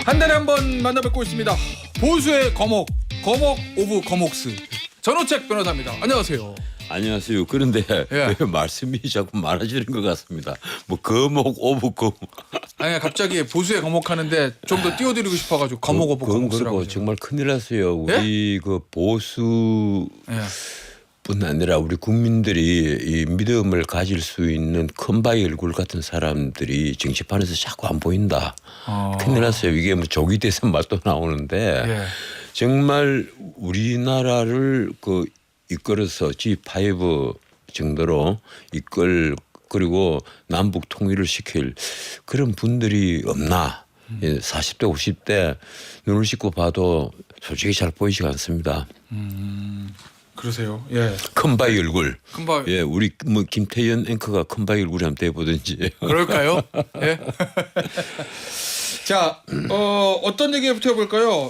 한 달에 한 번 만나뵙고 있습니다. 보수의 거목 오브 거목스 전호책 변호사입니다. 안녕하세요. 안녕하세요. 그런데 예. 왜 말씀이 자꾸 많아지는 것 같습니다. 뭐 거목 오브 거목. 아니 갑자기 보수의 거목하는데 좀 더 띄워드리고 싶어가지고 거목 오브 그건 거목스라고. 그렇고 정말 큰일 났어요. 우리 그 보수 예. 뿐 아니라 우리 국민들이 이 믿음을 가질 수 있는 큰바위 얼굴 같은 사람들이 정치판에서 자꾸 안 보인다. 큰일 났어요. 이게 뭐 조기 대선 말도 나오는데 예. 정말 우리나라를 그 이끌어서 G5 정도로 그리고 남북 통일을 시킬 그런 분들이 없나. 40대 50대 눈을 씻고 봐도 솔직히 잘 보이지가 않습니다. 그러세요. 예. 큰바위 얼굴. 큰바위. 예, 우리 뭐 김태현 앵커가 큰바위 얼굴이 한번 대보든지. 그럴까요? 예. 자, 어떤 얘기부터 해볼까요?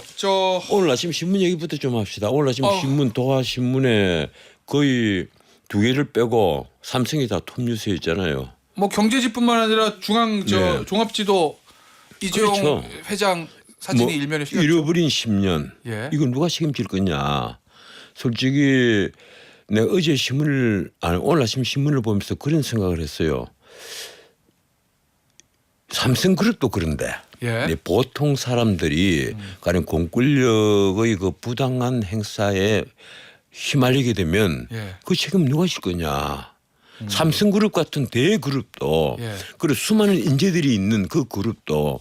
오늘 아침 신문 얘기부터 좀 합시다. 오늘 아침 신문 도하신문에 거의 두 개를 빼고 삼성이 다 톱뉴스였잖아요. 뭐 경제지뿐만 아니라 네. 종합지도 이재용 그렇죠. 회장 사진이 뭐 일면에 실렸죠. 잃어버린 10년. 예. 이건 누가 책임질 거냐. 솔직히 내가 오늘 아침 신문을 보면서 그런 생각을 했어요. 삼성그룹도 그런데 예. 보통 사람들이 가령 공권력의 그 부당한 행사에 휘말리게 되면 예. 그 책임 누가 질 거냐. 삼성그룹 같은 대그룹도 예. 그리고 수많은 인재들이 있는 그 그룹도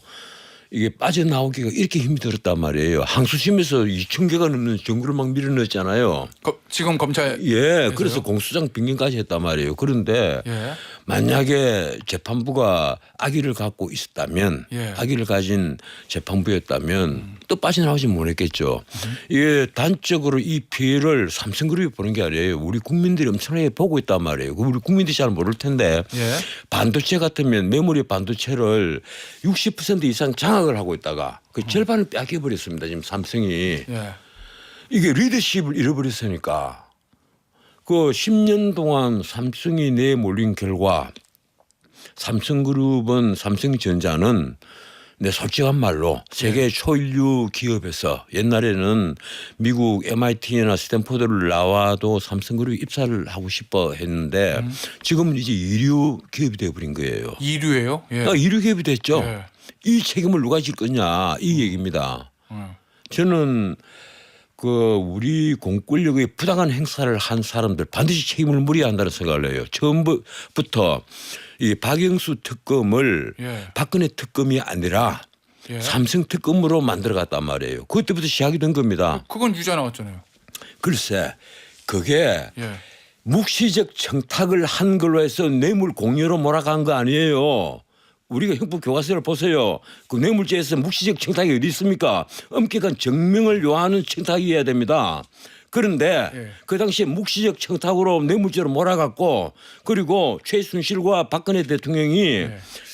이게 빠져나오기가 이렇게 힘이 들었단 말이에요. 항소심에서 2,000개가 넘는 정구를 막 밀어넣었잖아요. 지금 검찰. 예, 그래서 공소장 변경까지 했단 말이에요. 그런데 예. 만약에 재판부가 악의를 갖고 있었다면, 예. 악의를 가진 재판부였다면 또 빠져나오지 못했겠죠. 이게 단적으로 이 피해를 삼성그룹이 보는 게 아니에요. 우리 국민들이 엄청나게 보고 있단 말이에요. 우리 국민들이 잘 모를 텐데 예. 반도체 같으면 메모리 반도체를 60% 이상 장악을 하고 있다가 그 절반을 빼앗겨버렸습니다. 지금 삼성이. 예. 이게 리더십을 잃어버렸으니까 그 10년 동안 삼성이 내몰린 결과 삼성전자는 내 솔직한 말로 세계 초일류 기업에서 옛날에는 미국 MIT나 스탠포드를 나와도 삼성그룹이 입사를 하고 싶어 했는데 지금은 이제 이류 기업이 되어버린 거예요. 이류예요? 예. 이류 기업이 됐죠. 예. 이 책임을 누가 질 거냐 이 얘기입니다. 저는 그 우리 공권력의 부당한 행사를 한 사람들 반드시 책임을 물어야 한다는 생각을 해요. 처음부터 이 박영수 특검을 예. 박근혜 특검이 아니라 예. 삼성 특검으로 만들어갔단 말이에요. 그때부터 시작이 된 겁니다. 그건 유죄 나왔잖아요. 글쎄 그게 예. 묵시적 청탁을 한 걸로 해서 뇌물 공여로 몰아간 거 아니에요. 우리가 형법 교과서를 보세요. 그 뇌물죄에서 묵시적 청탁이 어디 있습니까? 엄격한 증명을 요하는 청탁이어야 됩니다. 그런데 예. 그 당시에 묵시적 청탁으로 뇌물죄로 몰아갔고 그리고 최순실과 박근혜 대통령이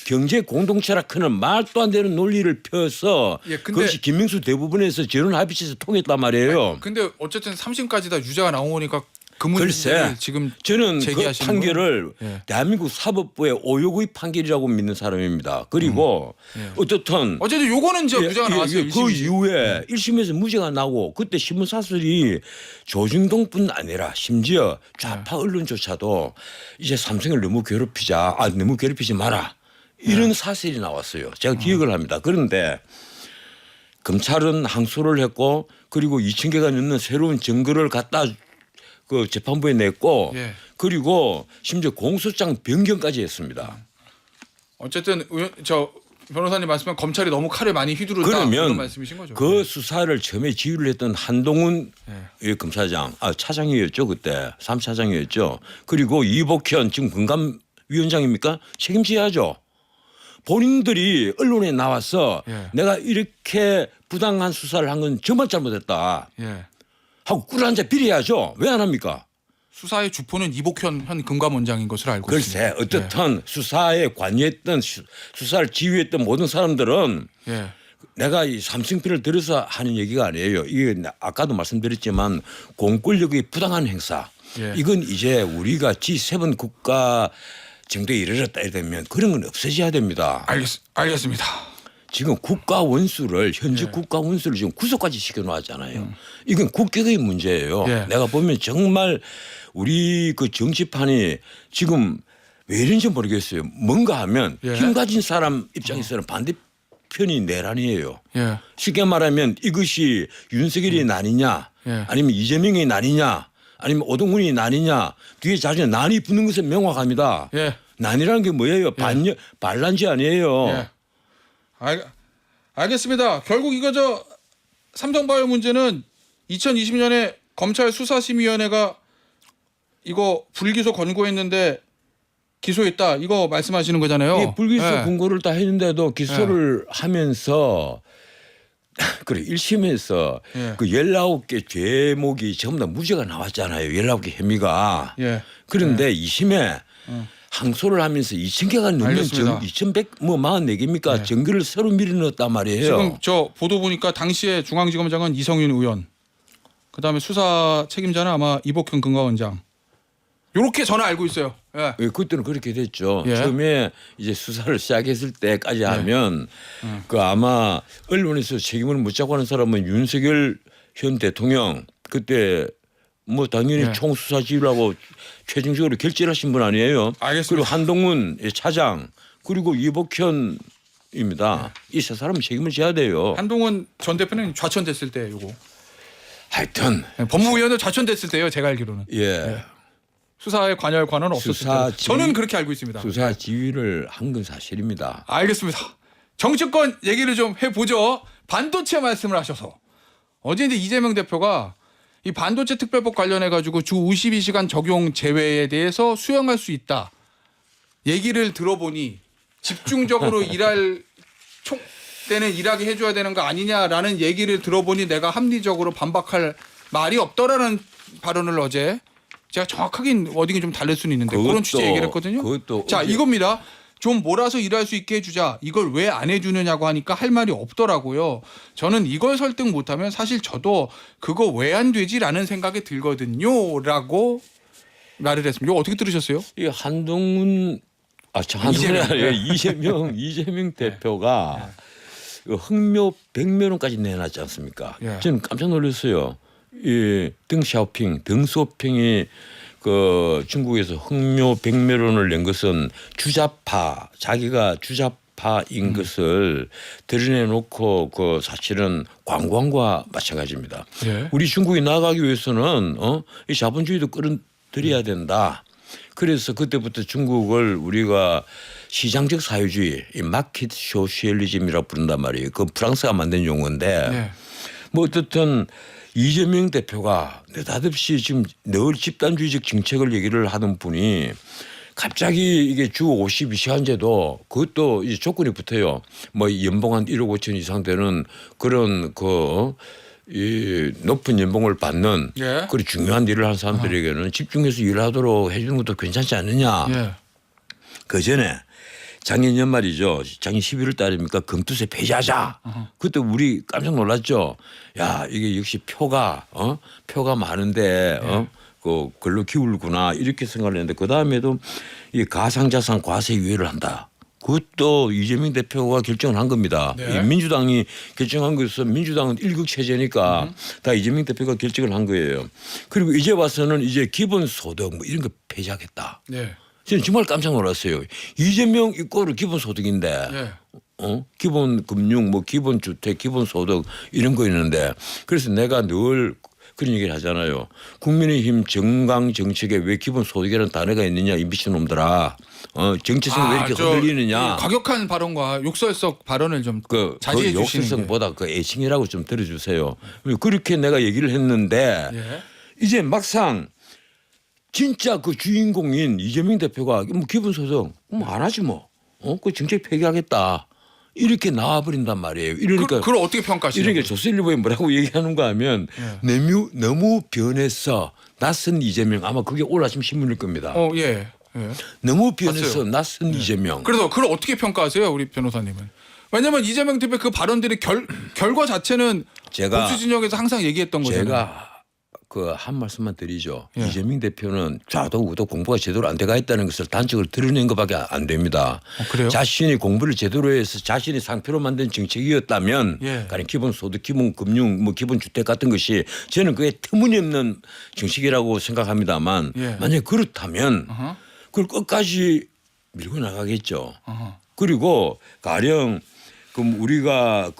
경제 공동체라 크는 말도 안 되는 논리를 펴서 예, 근데 그것이 김명수 대법원에서 전원 합의체에서 통했단 말이에요. 근데 어쨌든 3심까지 다 유죄가 나오니까 그 글쎄, 문제를 지금 저는 그 제기하시는 판결을 예. 대한민국 사법부의 오욕의 판결이라고 믿는 사람입니다. 그리고 어떻든 어쨌든 이제 유죄가 나왔어요. 그 1심이. 이후에 1심에서 무죄가 나고 그때 신문사설이 조중동뿐 아니라 심지어 좌파 언론조차도 이제 삼성을 너무 괴롭히지 마라. 이런 사설이 나왔어요. 제가 기억을 합니다. 그런데 검찰은 항소를 했고 그리고 2,000개가 넘는 새로운 증거를 갖다 그 재판부에 냈고 예. 그리고 심지어 공소장 변경까지 했습니다. 어쨌든 변호사님 말씀은 검찰이 너무 칼을 많이 휘두른다 그런 그러면 말씀이신 거죠. 그 수사를 처음에 지휘를 했던 한동훈 검사장, 차장이었죠 그때 3차장이었죠. 그리고 이복현 지금 금감위원장입니까? 책임져야죠. 본인들이 언론에 나와서 내가 이렇게 부당한 수사를 한 건 정말 잘못했다. 예. 하고 꿀한자 비례해야죠. 왜 안 합니까? 수사의 주포는 이복현 현 금감원장인 것을 알고 있습니다. 글쎄 어떻든 수사에 관여했던 수사를 지휘했던 모든 사람들은 예. 내가 이 삼성편을 들어서 하는 얘기가 아니에요. 이게 아까도 말씀드렸지만 공권력의 부당한 행사. 예. 이건 이제 우리가 G7 국가 정도에 이르렀다 이러면 그런 건 없어져야 됩니다. 알겠습니다. 지금 국가 원수를 현직 예. 국가 원수를 지금 구속까지 시켜놓았잖아요. 이건 국격의 문제예요. 예. 내가 보면 정말 우리 그 정치판이 지금 왜 이런지 모르겠어요. 뭔가 하면 예. 힘 가진 사람 입장에서는 반대편이 내란이에요. 예. 쉽게 말하면 이것이 윤석열이 난이냐 예. 아니면 이재명이 난이냐 아니면 오동훈이 난이냐 뒤에 자주 난이 붙는 것은 명확합니다. 예. 난이라는 게 뭐예요? 반란지 아니에요. 예. 알겠습니다. 결국 이거 저 삼성바이오 문제는 2020년에 검찰 수사심의위원회가 이거 불기소 권고했는데 기소했다. 이거 말씀하시는 거잖아요. 이 불기소 예. 공고를 다 했는데도 기소를 하면서 그래 1심에서 예. 그 19개 죄목이 전부 다 무죄가 나왔잖아요. 19개 혐의가. 예. 그런데 2심에 항소를 하면서 2,000개가 넘는 알겠습니다. 2,100 뭐 44개입니까? 정규를 서로 밀어넣었단 말이에요. 지금 저 보도 보니까 당시에 중앙지검장은 이성윤 의원, 그다음에 수사 책임자는 아마 이복현 금감원장. 요렇게 저는 알고 있어요. 예. 예, 그때는 그렇게 됐죠. 예. 처음에 이제 수사를 시작했을 때까지 하면 그 아마 언론에서 책임을 묻자고 하는 사람은 윤석열 현 대통령 그때 뭐 당연히 예. 총수사 지휘라고 최종적으로 결재하신 분 아니에요. 알겠습니다. 그리고 한동훈 차장 그리고 이복현입니다. 이 세 사람은 책임을 져야 돼요. 한동훈 전 대표는 좌천됐을 때 요거. 하여튼 법무위원회 좌천됐을 때요. 제가 알기로는. 예. 수사에 관여할 관원은 없었을 수사 때. 저는 그렇게 알고 있습니다. 수사 지휘를 한 건 사실입니다. 알겠습니다. 정치권 얘기를 좀 해보죠. 반도체 말씀을 하셔서 어제 이제 이재명 대표가 이 반도체 특별법 관련해 가지고 주 52시간 적용 제외에 대해서 수용할 수 있다 얘기를 들어보니 집중적으로 일할 때는 일하게 해줘야 되는 거 아니냐라는 얘기를 들어보니 내가 합리적으로 반박할 말이 없더라는 발언을 어제 제가 정확하게 워딩이 좀 다를 수는 있는데 그런 취지 얘기를 했거든요. 그것도 자 어제 이겁니다. 좀 몰아서 일할 수 있게 해주자. 이걸 왜 안 해주느냐고 하니까 할 말이 없더라고요. 저는 이걸 설득 못하면 사실 저도 그거 왜 안 되지라는 생각이 들거든요. 라고 말을 했습니다. 이거 어떻게 들으셨어요? 이 한동훈 한동훈이 아니라 이재명 대표가 그 흥묘 100만 원까지 내놨지 않습니까? 예. 저는 깜짝 놀랐어요. 이 덩샤오핑, 덩소핑이 그 중국에서 흥묘 100만 원을 낸 것은 주자파, 자기가 주자파인 것을 드러내놓고 그 사실은 관광과 마찬가지입니다. 예. 우리 중국이 나가기 위해서는 이 자본주의도 끌어들여야 된다. 그래서 그때부터 중국을 우리가 시장적 사회주의, 이 마켓 소셜리즘이라고 부른단 말이에요. 그 프랑스가 만든 용어인데 예. 뭐 어떻든 이재명 대표가 느닷없이 지금 늘 집단주의적 정책을 얘기를 하는 분이 갑자기 이게 주 52시간제도 그것도 이제 조건이 붙어요. 뭐 연봉 한 1억 5천 이상 되는 그런 이 높은 연봉을 받는 예. 그런 중요한 일을 하는 사람들에게는 집중해서 일하도록 해주는 것도 괜찮지 않느냐. 예. 그 전에 작년 연말이죠. 작년 11월 달입니까? 금투세 폐지하자. 그때 우리 깜짝 놀랐죠. 야 이게 역시 표가 많은데 그 글로 기울구나 이렇게 생각을 했는데 그 다음에도 이 가상자산 과세 유예를 한다. 그것도 이재명 대표가 결정을 한 겁니다. 네. 이 민주당이 결정한 것은 민주당은 일극 체제니까 다 이재명 대표가 결정을 한 거예요. 그리고 이제 와서는 이제 기본소득 뭐 이런 거 폐지하겠다. 예. 저는 정말 깜짝 놀랐어요. 이재명 이꼴을 기본소득인데 예. 기본 금융 뭐 기본 주택 기본 소득 이런 거 있는데 그래서 내가 늘 그런 얘기를 하잖아요. 국민의힘 정강 정책에 왜 기본 소득이라는 단어가 있느냐 이 미친놈들아. 정체성 왜 이렇게 흔들리느냐. 과격한 발언과 욕설적 발언을 좀 자제해 그 주시는 게. 욕설성보다 그 애칭이라고 좀 들어주세요. 그렇게 내가 얘기를 했는데 예. 이제 막상 진짜 그 주인공인 이재명 대표가 뭐 기본소득 안 하지 뭐. 그 정책 폐기하겠다. 이렇게 나와버린단 말이에요. 이러니까 그걸 어떻게 평가하시나요? 이러니까 조선일보에 뭐라고 얘기하는가 하면 너무 변했어. 낯선 이재명. 아마 그게 오늘 아침 신문일 겁니다. 예. 예. 너무 변했어. 봤어요. 낯선 이재명. 그래서 그걸 어떻게 평가하세요, 우리 변호사님은? 왜냐하면 이재명 대표 그 발언들의 결과 자체는 제가 보수 진영에서 항상 얘기했던 거잖아요. 제가 그 한 말씀만 드리죠. 예. 이재명 대표는 좌도 우도 공부가 제대로 안 돼가 있다는 것을 단적으로 드러낸 것밖에 안 됩니다. 그래요? 자신이 공부를 제대로 해서 자신이 상표로 만든 정책이었다면 예. 가령 기본소득, 기본금융, 뭐 기본주택 같은 것이 저는 그게 터무니없는 정책이라고 생각합니다만 예. 만약에 그렇다면 어허. 그걸 끝까지 밀고 나가겠죠. 어허. 그리고 가령 그럼 우리가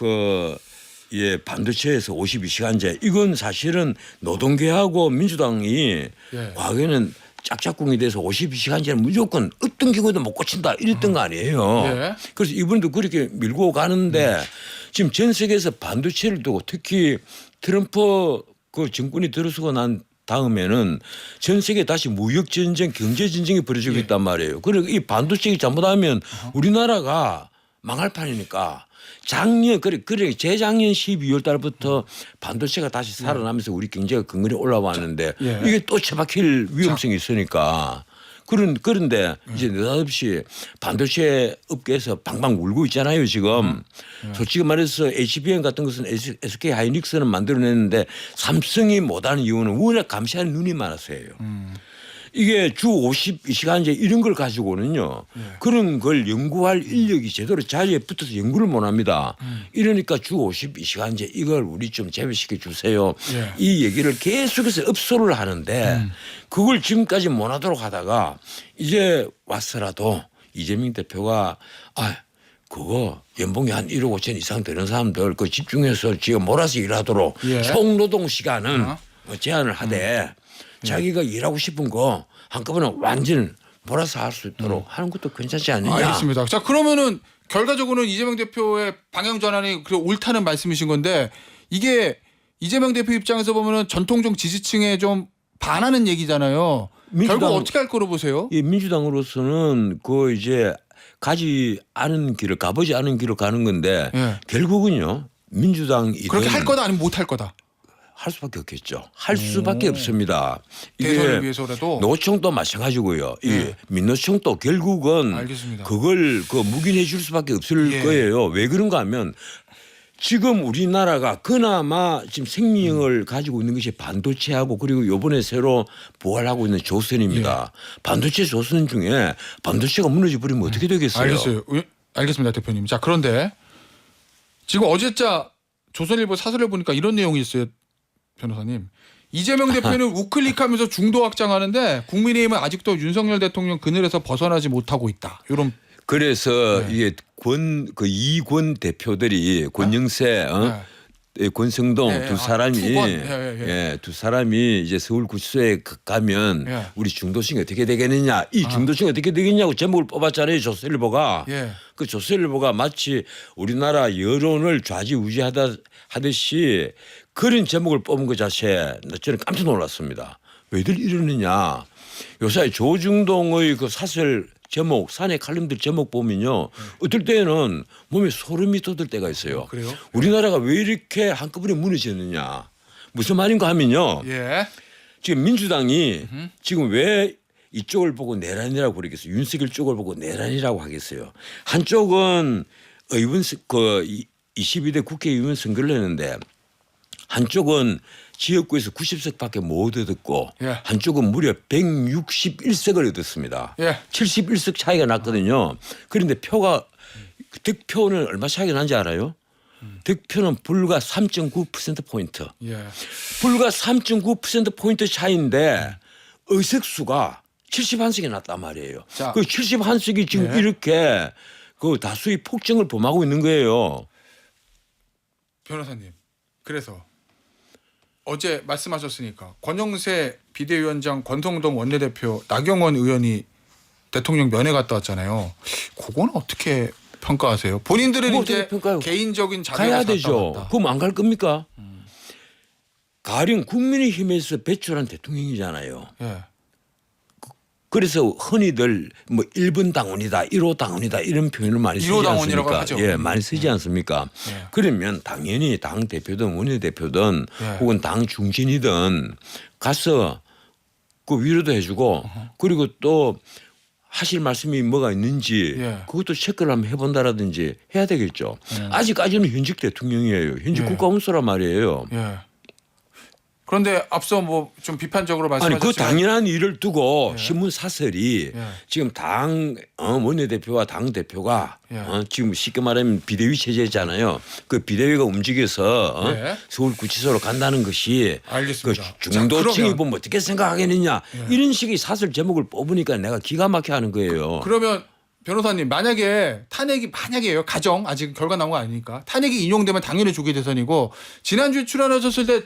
예, 반도체에서 52시간제 이건 사실은 노동계하고 민주당이 예. 과거에는 짝짝꿍이 돼서 52시간제는 무조건 어떤 경우도 못 고친다 이랬던 거 아니에요. 예. 그래서 이분도 그렇게 밀고 가는데 지금 전 세계에서 반도체를 두고 특히 트럼프 그 정권이 들어서고 난 다음에는 전 세계 다시 무역 전쟁, 경제 전쟁이 벌어지고 예. 있단 말이에요. 그리고 이 반도체가 잘못하면 우리나라가 망할 판이니까 작년 그래 재작년 12월 달부터 반도체가 다시 살아나면서 우리 경제가 근근히 올라왔는데 예. 이게 또 처박힐 위험성이 있으니까 그런데 이제 느닷없이 반도체 업계에서 방방 울고 있잖아요 지금. 솔직히 말해서 HBM 같은 것은 SK 하이닉스는 만들어냈는데 삼성이 못하는 이유는 워낙 감시하는 눈이 많아서예요. 이게 주 52시간제 이런 걸 가지고는요. 그런 걸 연구할 인력이 제대로 자리에 붙어서 연구를 못 합니다. 이러니까 주 52시간제 이걸 우리 좀 제외시켜 주세요. 예. 이 얘기를 계속해서 읍소를 하는데 그걸 지금까지 못 하도록 하다가 이제 왔어라도 이재명 대표가 그거 연봉이 한 1억 5천 이상 되는 사람들 그 집중해서 지금 몰아서 일하도록 예. 총노동 시간은 제한을 하되 자기가 일하고 싶은 거 한꺼번에 완전 몰아서 할 수 있도록 하는 것도 괜찮지 않느냐. 알겠습니다. 자, 그러면은 결과적으로는 이재명 대표의 방향 전환이 그래 옳다는 말씀이신 건데 이게 이재명 대표 입장에서 보면은 전통적 지지층에 좀 반하는 얘기잖아요. 결국 어떻게 할 거로 보세요? 이 민주당으로서는 그 이제 가보지 않은 길을 가는 건데 예. 결국은요 민주당이든 그렇게 할 거다 아니면 못 할 거다. 할 수밖에 없겠죠. 할 수밖에 없습니다. 대선을 이게 위해서라도. 노총도 마찬가지고요. 이 예. 민노총도 결국은 알겠습니다. 그걸 묵인해 줄 수밖에 없을 예. 거예요. 왜 그런가 하면 지금 우리나라가 그나마 지금 생명을 가지고 있는 것이 반도체하고 그리고 이번에 새로 부활하고 있는 조선입니다. 반도체 조선 중에 반도체가 무너져 버리면 어떻게 되겠어요? 알겠어요. 알겠습니다, 대표님. 자, 그런데 지금 어제자 조선일보 사설을 보니까 이런 내용이 있어요, 변호사님. 이재명 대표는 우클릭하면서 중도 확장하는데 국민의힘은 아직도 윤석열 대통령 그늘에서 벗어나지 못하고 있다. 이런. 그래서 이게 이권 대표들이 권영세, 권성동 예, 두 사람이 투권. 두 사람이 이제 서울구치소에 가면 예. 우리 중도층이 어떻게 되겠느냐, 이 중도층이 어떻게 되겠냐고 제목을 뽑았잖아요, 조선일보가. 예. 그 조선일보가 마치 우리나라 여론을 좌지우지하듯이 그런 제목을 뽑은 것 자체에 저는 깜짝 놀랐습니다. 왜들 이러느냐? 요새 조중동의 그 사설 제목, 사내 칼럼들 제목 보면요. 어떨 때는 몸에 소름이 돋을 때가 있어요. 그래요? 우리나라가 왜 이렇게 한꺼번에 무너졌느냐. 무슨 말인가 하면요. 예. 지금 민주당이 지금 왜 이쪽을 보고 내란이라고 그러겠어요. 윤석열 쪽을 보고 내란이라고 하겠어요. 한쪽은 의원 22대 국회의원 선거를 했는데 한쪽은 지역구에서 90석밖에 못 얻었고 예. 한쪽은 무려 161석을 얻었습니다. 예. 71석 차이가 났거든요. 그런데 득표는 얼마 차이가 난지 알아요? 득표는 불과 3.9%포인트. 예. 불과 3.9%포인트 차이인데 의석수가 71석이 났단 말이에요. 자. 그 71석이 지금 네. 이렇게 그 다수의 폭정을 범하고 있는 거예요. 변호사님. 그래서 어제 말씀하셨으니까 권영세 비대위원장, 권성동 원내대표, 나경원 의원이 대통령 면회 갔다 왔잖아요. 그건 어떻게 평가하세요? 본인들은 그거 이제 어떻게 평가해요? 개인적인 자료가 가야 되죠. 갔다. 그럼 안 갈 겁니까? 가령 국민의힘에서 배출한 대통령이잖아요. 예. 그래서 흔히들 뭐 1번 당원이다, 1호 당원이다 이런 표현을 많이 쓰지 1호 당원이라고 않습니까? 하죠. 예, 많이 쓰지 않습니까? 예. 그러면 당연히 당 대표든 원내대표든 예. 혹은 당 중진이든 가서 그 위로도 해주고 그리고 또 하실 말씀이 뭐가 있는지 예. 그것도 체크를 한번 해본다라든지 해야 되겠죠. 아직까지는 현직 대통령이에요. 현직 예. 국가원수란 말이에요. 예. 그런데 앞서 뭐 좀 비판적으로 아니 말씀하셨지만 그 당연한 일을 두고 예. 신문 사설이 예. 지금 당 원내대표와 당 대표가 예. 지금 쉽게 말하면 비대위 체제잖아요. 그 비대위가 움직여서 예. 서울구치소로 간다는 것이 알겠습니다. 그 중도층이 자, 그러면- 보면 어떻게 생각하겠느냐 이런 식의 사설 제목을 뽑으니까 내가 기가 막혀 하는 거예요. 그러면 변호사님 만약에 탄핵이 만약에요 가정 아직 결과 나온 거 아니니까 탄핵이 인용되면 당연히 조기 대선이고 지난주에 출연하셨을 때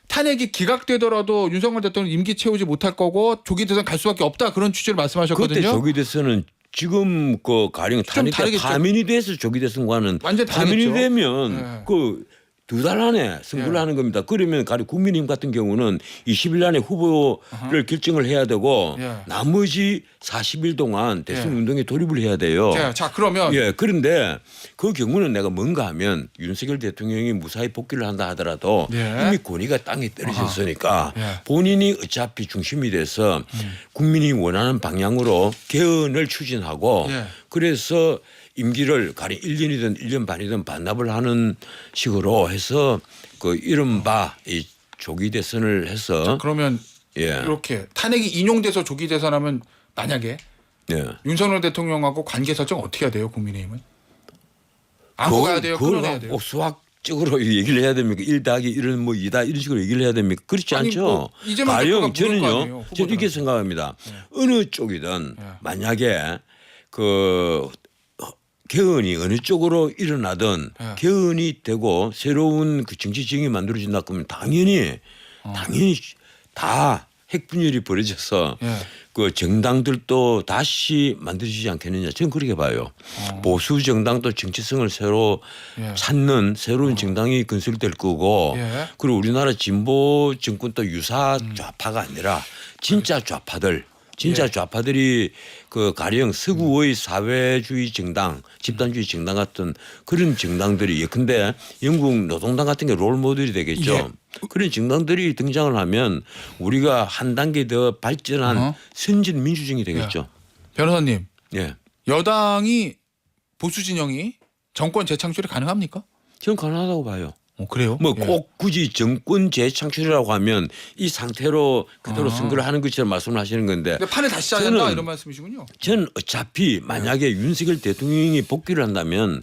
탄핵이 기각되더라도 윤석열 대통령 임기 채우지 못할 거고 조기 대선 갈 수밖에 없다 그런 취지로 그때 말씀하셨거든요. 조기 대선은 지금 그 가령 탄핵 때 다르겠죠. 파면이 돼서 조기 대선과는 완전 파면이 다르겠죠. 되면 네. 그 두 달 안에 선거를 예. 하는 겁니다. 그러면 가령 국민의힘 같은 경우는 20일 안에 후보를 결정을 해야 되고 예. 나머지 40일 동안 대선 예. 운동에 돌입을 해야 돼요. 자 그러면 예, 그런데 그 경우는 내가 뭔가 하면 윤석열 대통령이 무사히 복귀를 한다 하더라도 예. 이미 권위가 땅에 떨어졌으니까 예. 본인이 어차피 중심이 돼서 국민이 원하는 방향으로 개헌을 추진하고 예. 그래서 임기를 가령 1년이든 1년 반이든 반납을 하는 식으로 해서 그 이른바 이 조기 대선을 해서 그러면 예. 이렇게 탄핵이 인용돼서 조기 대선하면 만약에 예. 윤석열 대통령하고 관계 설정 어떻게 해야 돼요 국민의힘은? 안고 가야 돼요? 그걸 끌어내야 돼요? 꼭 수학적으로 얘기를 해야 됩니까? 1 더하기 1은 뭐 2다 이런 식으로 얘기를 해야 됩니까? 그렇지 아니, 않죠. 뭐 이재명 대표가 가령 물을 거 아니에요, 저는요. 후보들한테. 저는 이렇게 생각합니다. 어느 쪽이든 만약에 그 개헌이 어느 쪽으로 일어나든 개헌이 되고 새로운 그 정치 지형이 만들어진다 그러면 당연히 다 핵분열이 벌어져서 예. 그 정당들도 다시 만들어지지 않겠느냐 저는 그렇게 봐요. 보수 정당도 정치성을 새로 예. 찾는 새로운 정당이 건설될 거고 예. 그리고 우리나라 진보 정권도 유사 좌파가 아니라 진짜 좌파들 진짜 좌파들이 그 가령 서구의 사회주의 정당, 집단주의 정당 같은 그런 정당들이 예컨대 영국 노동당 같은 게 롤 모델이 되겠죠. 예. 그런 정당들이 등장을 하면 우리가 한 단계 더 발전한 선진 민주정이 되겠죠. 변호사님 예. 여당이 보수 진영이 정권 재창출이 가능합니까? 저는 가능하다고 봐요. 그래요? 뭐 예. 꼭 굳이 정권 재창출이라고 하면 이 상태로 그대로 선거를 하는 것처럼 말씀을 하시는 건데 근데 판을 다시 짜야 된다 저는- 이런 말씀이시군요. 저는 어차피 만약에 윤석열 대통령이 복귀를 한다면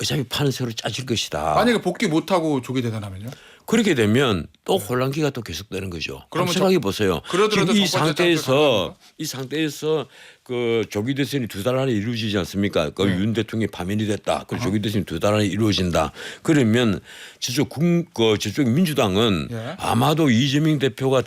어차피 판은 새로 짜질 것이다. 만약에 복귀 못하고 조기 대선하면요? 그렇게 되면 또 혼란기가 또 계속되는 거죠. 그러면 한번 생각해 보세요. 그러더라도 지금 정권 이 상태에서 그 조기 대선이 두 달 안에 이루어지지 않습니까? 그 네. 윤 대통령이 파면이 됐다. 그 조기 대선이 두 달 안에 이루어진다. 그러면 저쪽 민주당은 예. 아마도 이재명 대표가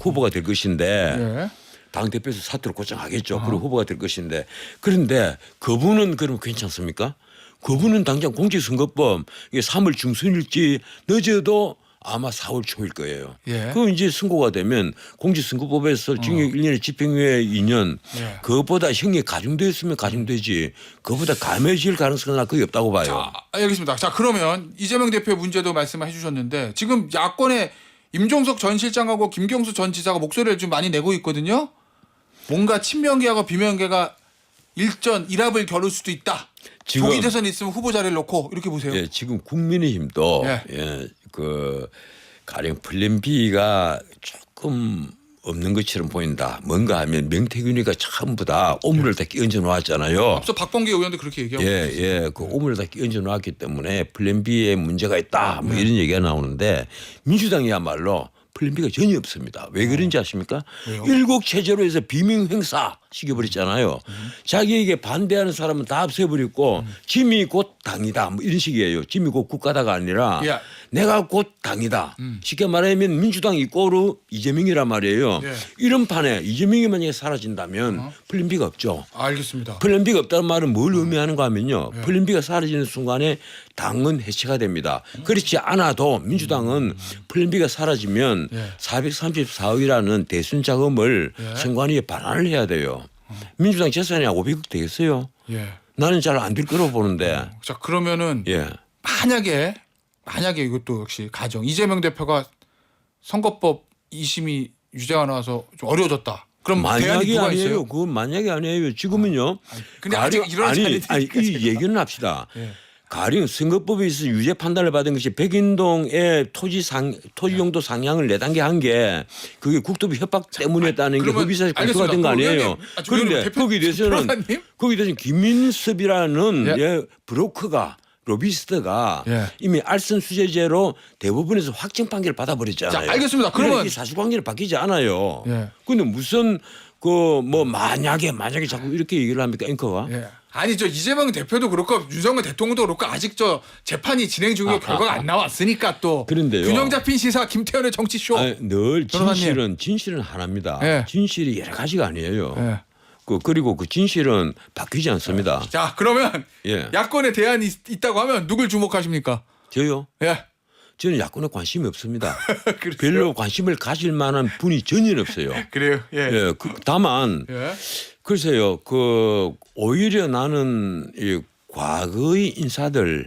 후보가 될 것인데. 예. 당 대표에서 사퇴를 고정하겠죠. 그리고 후보가 될 것인데 그런데 그분은 그럼 괜찮습니까? 그분은 당장 공직선거법 이게 3월 중순일지 늦어도 아마 4월 초일 거예요. 예. 그럼 이제 선고가 되면 공직선거법에서 징역 1년에 집행유예 2년 예. 그것보다 형이 가중되었으면 가중되지 그것보다 감해질 가능성은 거의 없다고 봐요. 알겠습니다. 자 그러면 이재명 대표의 문제도 말씀해 주셨는데 지금 야권의 임종석 전 실장하고 김경수 전 지사가 목소리를 좀 많이 내고 있거든요. 뭔가 친명계하고 비명계가 일합을 겨룰 수도 있다. 지금- 조기 대선이 있으면 후보 자리를 놓고 이렇게 보세요. 예, 지금 국민의힘도 예. 그 가령 플랜 B가 조금 없는 것처럼 보인다. 뭔가 하면 명태균이가 전부 다 오물을 다 끼얹어 놓았잖아요. 앞서 박범계 의원도 그렇게 얘기하고 있어요. 그 오물을 다 끼얹어 놓았기 때문에 플랜 B에 문제가 있다. 뭐 이런 얘기가 나오는데 민주당이야말로 플랜 B가 전혀 없습니다. 왜 그런지 아십니까? 왜요? 일국 체제로 해서 비명 행사 시켜버렸잖아요. 자기에게 반대하는 사람은 다 없애버렸고 짐이 곧 당이다. 뭐 이런 식이에요. 짐이 곧 국가다가 아니라 야. 내가 곧 당이다. 쉽게 말하면 민주당 이꼬르 이재명이란 말이에요. 예. 이런 판에 이재명이 만약에 사라진다면 플랜 B가 없죠. 알겠습니다. 플랜 B가 없다는 말은 뭘 의미하는가 하면요. 플랜 B가 사라지는 순간에 당은 해체가 됩니다. 그렇지 않아도 민주당은 플랜 B가 사라지면 434억이라는 대순 자금을 선관위에 반환을 해야 돼요. 민주당 재산이 500억 되겠어요. 예. 나는 잘 안 될 거라고 보는데. 자 그러면은 예. 만약에 이것도 역시 가정 이재명 대표가 선거법 2심이 유죄가 나와서 좀 어려워졌다. 그럼 대안이 만약이 누가 아니에요. 있어요? 그건 만약이 아니에요. 지금은요. 근데 아직 일어나지 않은 아니 이 얘기는 합시다. 예. 가령 선거법에 있어서 유죄 판단을 받은 것이 백인동의 토지 용도 상향을 4단계 한 게 그게 국토부 협박 때문이었다는 게 협의사에서 발표가 된 거 아니에요. 그런데 거기에 대해서는 김민섭이라는 예. 예, 브로커가 로비스트가 예. 이미 알선 수재죄로 대법원에서 확정 판결을 받아버렸잖아요. 자, 알겠습니다. 그러면 이 사실관계를 바뀌지 않아요. 예. 근데 무슨 그 뭐 만약에 자꾸 이렇게 얘기를 합니까 앵커가? 예. 아니 저 이재명 대표도 그렇고 윤석열 대통령도 그렇고 아직 저 재판이 진행 중이고 결과가 안 나왔으니까 또 그런데요. 균형 잡힌 시사 김태현의 정치쇼. 아니, 늘 변호사님. 진실은 하나입니다. 예. 진실이 여러 가지가 아니에요. 예. 그리고 그 진실은 바뀌지 않습니다. 자 그러면 예. 야권에 대안이 있다고 하면 누굴 주목하십니까? 저요? 예. 저는 야권에 관심이 없습니다. 그러세요? 별로 관심을 가질 만한 분이 전혀 없어요. 그래요. 예. 예, 다만 예. 글쎄요, 오히려 나는 이 과거의 인사들,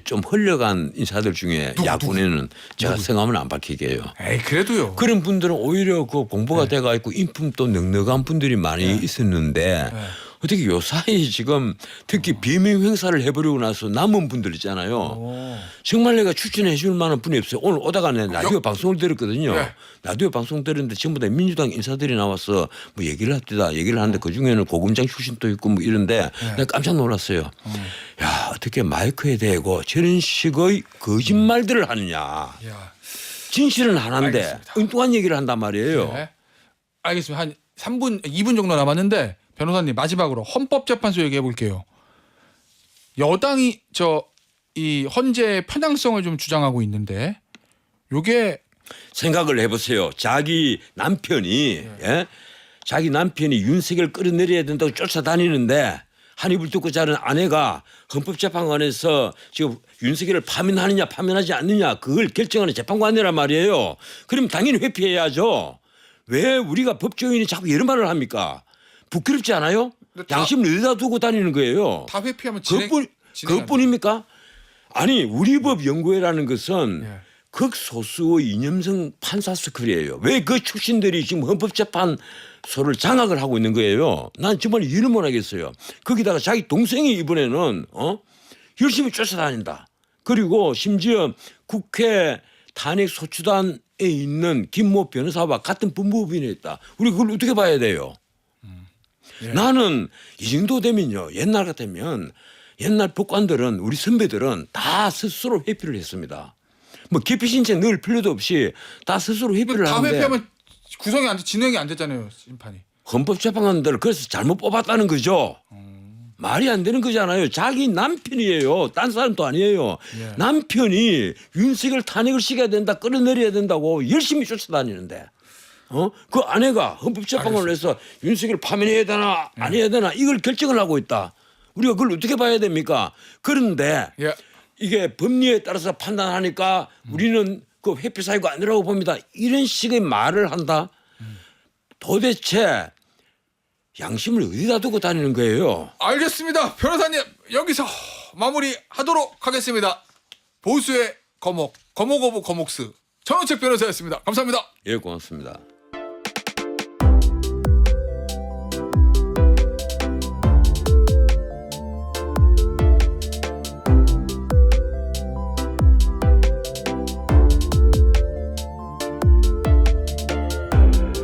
좀 흘러간 인사들 중에 야권에는 제가 성함을 안 밝히게 해요. 에이 그래도요. 그런 분들은 오히려 그 공부가 돼가 있고 인품도 넉넉한 분들이 많이 있었는데 어떻게 요사이 지금 특히 비명 행사를 해버리고 나서 남은 분들 있잖아요. 정말 내가 추천해 줄 만한 분이 없어요. 오늘 오다가 내 라디오 방송을 들었거든요. 네. 라디오 방송 들었는데 전부 다 민주당 인사들이 나와서 뭐 얘기를 하는데 그중에는 고검장 출신도 있고 뭐 이런데 내가 깜짝 놀랐어요. 야 어떻게 마이크에 대고 저런 식의 거짓말들을 하느냐. 야. 진실은 하나인데 알겠습니다. 엉뚱한 얘기를 한단 말이에요. 네. 알겠습니다. 한 2분 정도 남았는데 변호사님 마지막으로 헌법재판소 얘기해 볼게요. 여당이 이 헌재 편향성을 좀 주장하고 있는데 요게 생각을 해보세요. 자기 남편이 자기 남편이 윤석열 끌어내려야 된다고 쫓아다니는데 한 입을 뜯고 자른 아내가 헌법재판관에서 지금 윤석열을 파면하느냐 파면하지 않느냐 그걸 결정하는 재판관이란 말이에요. 그럼 당연히 회피해야죠. 왜 우리가 법조인이 자꾸 이런 말을 합니까? 부끄럽지 않아요? 양심을 어디다 두고 다니는 거예요. 다 회피하면 그것뿐입니까? 아니 우리 법 연구회라는 것은 예. 극소수의 이념성 판사 스쿨이에요. 왜 그 출신들이 지금 헌법재판소를 장악을 하고 있는 거예요. 난 정말 이해를 못하겠어요. 거기다가 자기 동생이 이번에는 열심히 쫓아다닌다. 그리고 심지어 국회 탄핵 소추단에 있는 김모 변호사와 같은 법무부인이었다. 우리 그걸 어떻게 봐야 돼요? 예. 나는 이 정도 되면요. 옛날 같으면 옛날 법관들은 우리 선배들은 다 스스로 회피를 했습니다. 뭐 기피 신청 넣을 필요도 없이 다 스스로 회피를 다 하는데 회피하면 진행이 안 되잖아요. 심판이. 헌법재판관들을 그래서 잘못 뽑았다는 거죠. 말이 안 되는 거잖아요. 자기 남편이에요. 딴 사람도 아니에요. 예. 남편이 윤석열 탄핵을 시켜야 된다. 끌어내려야 된다고 열심히 쫓아다니는데 그 아내가 헌법재판관을 해서 윤석열 파면해야 되나 안 해야 되나 이걸 결정을 하고 있다. 우리가 그걸 어떻게 봐야 됩니까? 그런데 예. 이게 법리에 따라서 판단하니까 우리는 그 회피 사유가 아니라고 봅니다. 이런 식의 말을 한다. 도대체 양심을 어디다 두고 다니는 거예요? 알겠습니다. 변호사님 여기서 마무리하도록 하겠습니다. 보수의 거목, 거목 오브 거목스 전원책 변호사였습니다. 감사합니다. 예, 고맙습니다.